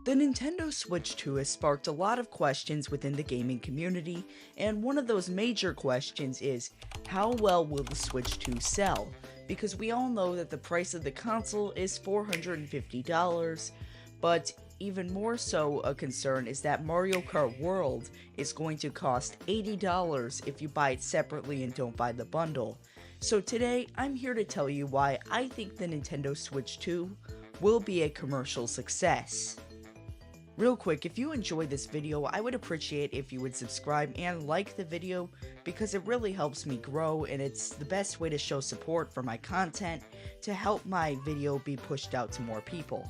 The Nintendo Switch 2 has sparked a lot of questions within the gaming community, and one of those major questions is, how well will the Switch 2 sell? Because we all know that the price of the console is $450, but even more so a concern is that Mario Kart World is going to cost $80 if you buy it separately and don't buy the bundle. So today, I'm here to tell you why I think the Nintendo Switch 2 will be a commercial success. Real quick, if you enjoyed this video, I would appreciate if you would subscribe and like the video because it really helps me grow and it's the best way to show support for my content to help my video be pushed out to more people.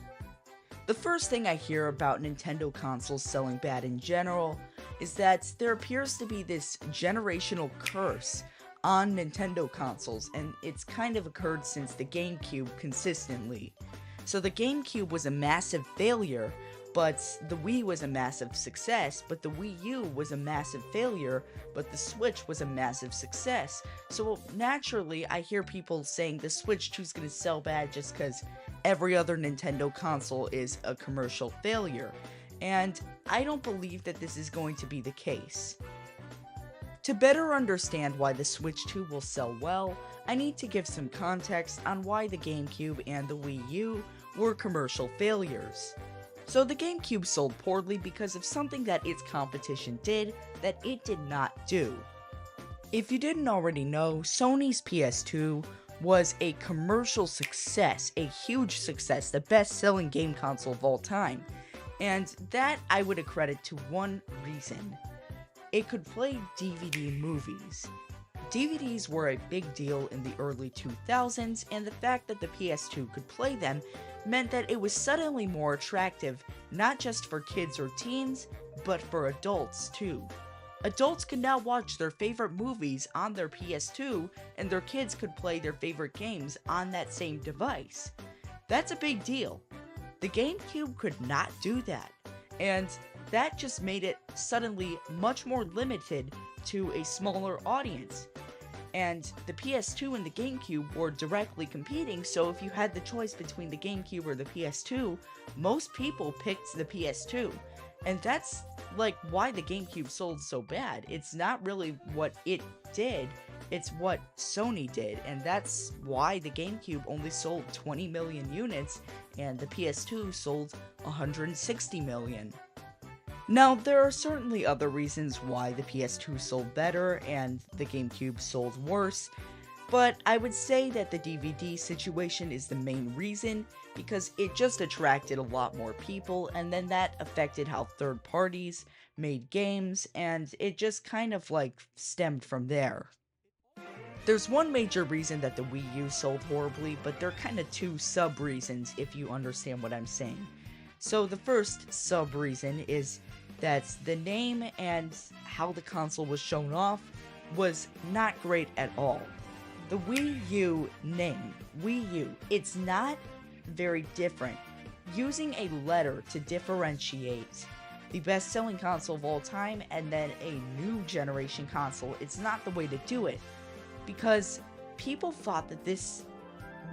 The first thing I hear about Nintendo consoles selling bad in general is that there appears to be this generational curse on Nintendo consoles, and it's kind of occurred since the GameCube consistently. So the GameCube was a massive failure, but the Wii was a massive success, but the Wii U was a massive failure, but the Switch was a massive success. So naturally, I hear people saying the Switch 2 is going to sell bad just because every other Nintendo console is a commercial failure. And I don't believe that this is going to be the case. To better understand why the Switch 2 will sell well, I need to give some context on why the GameCube and the Wii U were commercial failures. So the GameCube sold poorly because of something that its competition did that it did not do. If you didn't already know, Sony's PS2 was a commercial success, a huge success, the best-selling game console of all time. And that I would accredit to one reason. It could play DVD movies. DVDs were a big deal in the early 2000s, and the fact that the PS2 could play them meant that it was suddenly more attractive, not just for kids or teens, but for adults too. Adults could now watch their favorite movies on their PS2, and their kids could play their favorite games on that same device. That's a big deal. The GameCube could not do that, and that just made it suddenly much more limited to a smaller audience. And the PS2 and the GameCube were directly competing, so if you had the choice between the GameCube or the PS2, most people picked the PS2. And that's like why the GameCube sold so bad. It's not really what it did, it's what Sony did, and that's why the GameCube only sold 20 million units and the PS2 sold 160 million. Now, there are certainly other reasons why the PS2 sold better and the GameCube sold worse, but I would say that the DVD situation is the main reason because it just attracted a lot more people, and then that affected how third parties made games, and it just kind of like stemmed from there. There's one major reason that the Wii U sold horribly, but there are kind of two sub-reasons if you understand what I'm saying. So the first sub-reason is that the name and how the console was shown off was not great at all. The Wii U name, Wii U, it's not very different. Using a letter to differentiate the best-selling console of all time and then a new generation console, it's not the way to do it. Because people thought that this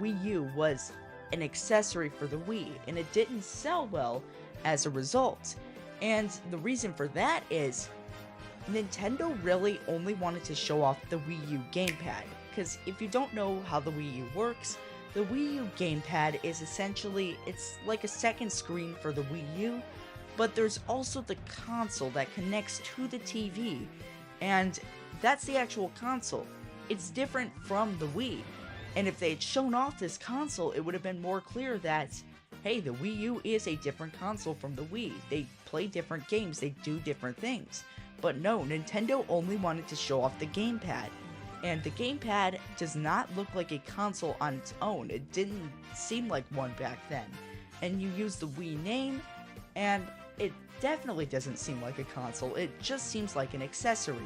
Wii U was an accessory for the Wii, and it didn't sell well as a result. And the reason for that is Nintendo really only wanted to show off the Wii U gamepad, because if you don't know how the Wii U works, the Wii U gamepad is essentially, it's like a second screen for the Wii U, but there's also the console that connects to the TV, and that's the actual console. It's different from the Wii, and if they had shown off this console, it would have been more clear that, hey, the Wii U is a different console from the Wii. They play different games, they do different things. But no, Nintendo only wanted to show off the gamepad. And the gamepad does not look like a console on its own. It didn't seem like one back then. And you use the Wii name, and it definitely doesn't seem like a console. It just seems like an accessory.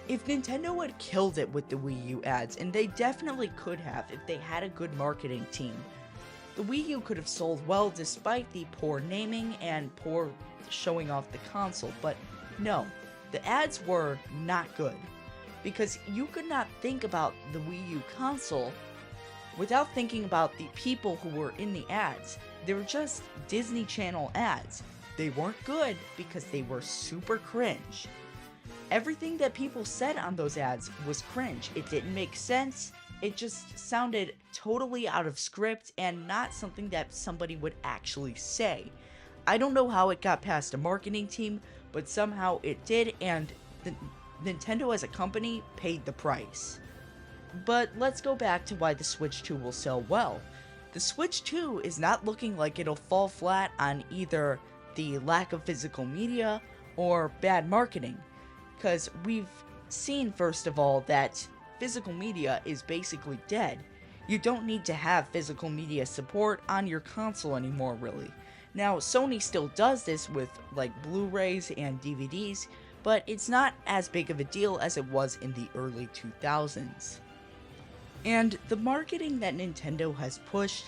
If Nintendo had killed it with the Wii U ads, and they definitely could have if they had a good marketing team, the Wii U could have sold well despite the poor naming and poor showing off the console, but no, the ads were not good. Because you could not think about the Wii U console without thinking about the people who were in the ads. They were just Disney Channel ads. They weren't good because they were super cringe. Everything that people said on those ads was cringe. It didn't make sense. It just sounded totally out of script and not something that somebody would actually say. I don't know how it got past a marketing team, but somehow it did, and Nintendo as a company paid the price. But let's go back to why the Switch 2 will sell well. The Switch 2 is not looking like it'll fall flat on either the lack of physical media or bad marketing, because we've seen, first of all, that physical media is basically dead. You don't need to have physical media support on your console anymore, really. Now, Sony still does this with, like, Blu-rays and DVDs, but it's not as big of a deal as it was in the early 2000s. And the marketing that Nintendo has pushed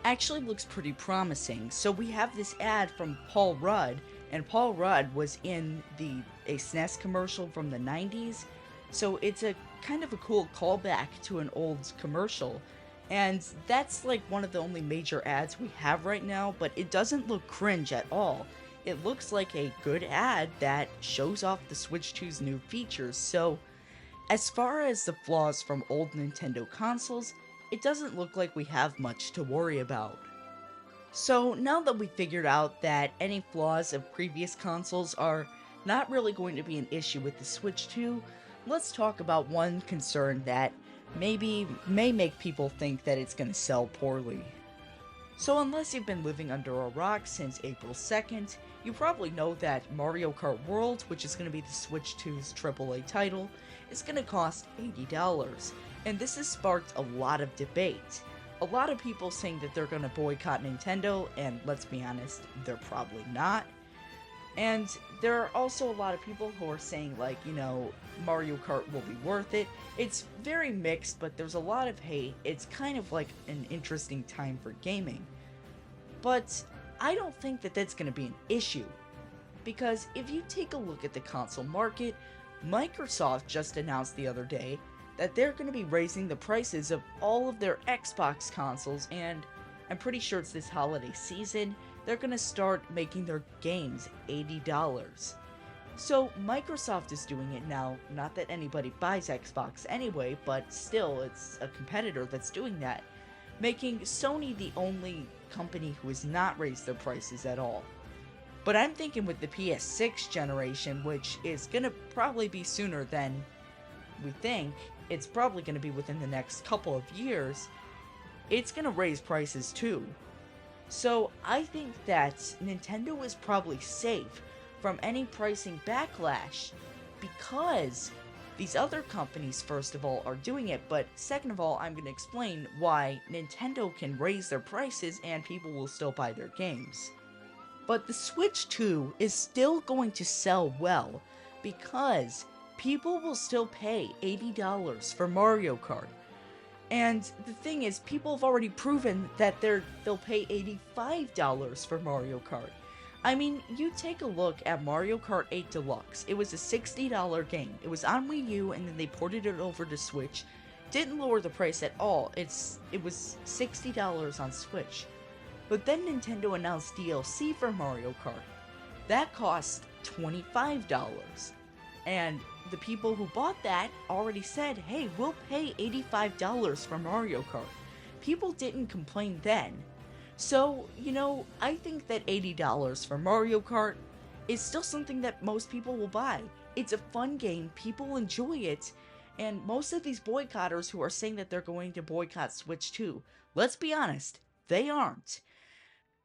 actually looks pretty promising. So we have this ad from Paul Rudd, and Paul Rudd was in a SNES commercial from the 90s, so it's a kind of a cool callback to an old commercial. And that's like one of the only major ads we have right now, but it doesn't look cringe at all. It looks like a good ad that shows off the Switch 2's new features. So as far as the flaws from old Nintendo consoles, it doesn't look like we have much to worry about. So now that we figured out that any flaws of previous consoles are not really going to be an issue with the Switch 2, let's talk about one concern that may make people think that it's going to sell poorly. So unless you've been living under a rock since April 2nd, you probably know that Mario Kart World, which is going to be the Switch 2's AAA title, is going to cost $80, and this has sparked a lot of debate. A lot of people saying that they're going to boycott Nintendo, and let's be honest, they're probably not. And there are also a lot of people who are saying, like, you know, Mario Kart will be worth it. It's very mixed, but there's a lot of hate. It's kind of like an interesting time for gaming. But I don't think that that's going to be an issue. Because if you take a look at the console market, Microsoft just announced the other day that they're going to be raising the prices of all of their Xbox consoles, and I'm pretty sure it's this holiday season, they're going to start making their games $80. So Microsoft is doing it now, not that anybody buys Xbox anyway, but still, it's a competitor that's doing that, making Sony the only company who has not raised their prices at all. But I'm thinking with the PS6 generation, which is going to probably be sooner than we think, it's probably going to be within the next couple of years, it's going to raise prices too. So I think that Nintendo is probably safe from any pricing backlash because these other companies, first of all, are doing it, but second of all, I'm going to explain why Nintendo can raise their prices and people will still buy their games. But the Switch 2 is still going to sell well because people will still pay $80 for Mario Kart. And the thing is, people have already proven that they'll pay $85 for Mario Kart. I mean, you take a look at Mario Kart 8 Deluxe. It was a $60 game. It was on Wii U, and then they ported it over to Switch. Didn't lower the price at all. It was $60 on Switch. But then Nintendo announced DLC for Mario Kart. That cost $25. And the people who bought that already said, hey, we'll pay $85 for Mario Kart. People didn't complain then. So, you know, I think that $80 for Mario Kart is still something that most people will buy. It's a fun game, people enjoy it, and most of these boycotters who are saying that they're going to boycott Switch 2, let's be honest, they aren't.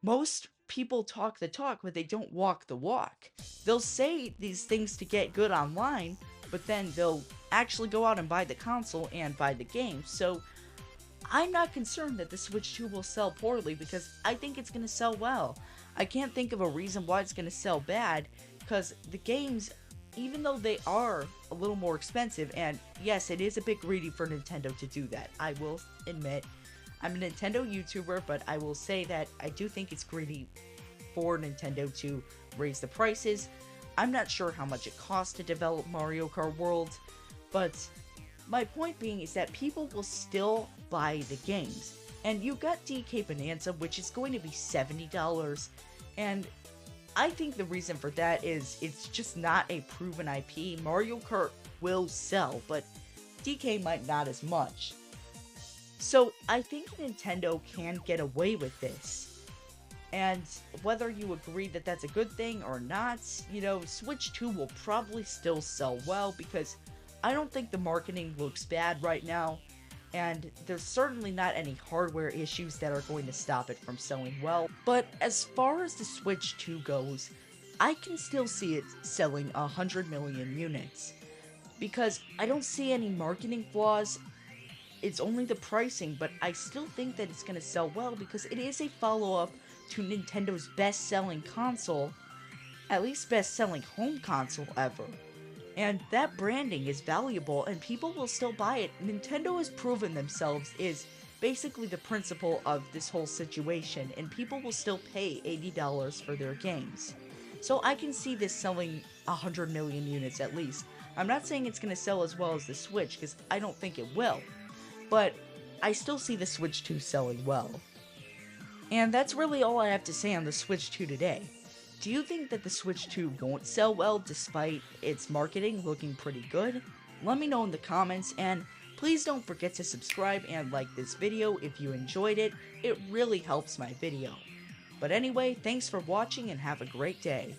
Most people talk the talk, but they don't walk the walk. They'll say these things to get good online, but then they'll actually go out and buy the console and buy the game. So I'm not concerned that the Switch 2 will sell poorly because I think it's going to sell well. I can't think of a reason why it's going to sell bad because the games, even though they are a little more expensive, and yes, it is a bit greedy for Nintendo to do that, I will admit. I'm a Nintendo YouTuber, but I will say that I do think it's greedy for Nintendo to raise the prices. I'm not sure how much it costs to develop Mario Kart World, but my point being is that people will still buy the games. And you got DK Bonanza, which is going to be $70, and I think the reason for that is it's just not a proven IP. Mario Kart will sell, but DK might not as much. So I think Nintendo can get away with this. And whether you agree that that's a good thing or not, you know, Switch 2 will probably still sell well because I don't think the marketing looks bad right now. And there's certainly not any hardware issues that are going to stop it from selling well. But as far as the Switch 2 goes, I can still see it selling 100 million units. Because I don't see any marketing flaws. It's only the pricing, but I still think that it's going to sell well because it is a follow-up to Nintendo's best-selling console, at least best-selling home console ever. And that branding is valuable and people will still buy it. Nintendo has proven themselves is basically the principle of this whole situation, and people will still pay $80 for their games. So I can see this selling 100 million units at least. I'm not saying it's going to sell as well as the Switch, because I don't think it will. But I still see the Switch 2 selling well. And that's really all I have to say on the Switch 2 today. Do you think that the Switch 2 won't sell well despite its marketing looking pretty good? Let me know in the comments, and please don't forget to subscribe and like this video if you enjoyed it. It really helps my video. But anyway, thanks for watching and have a great day.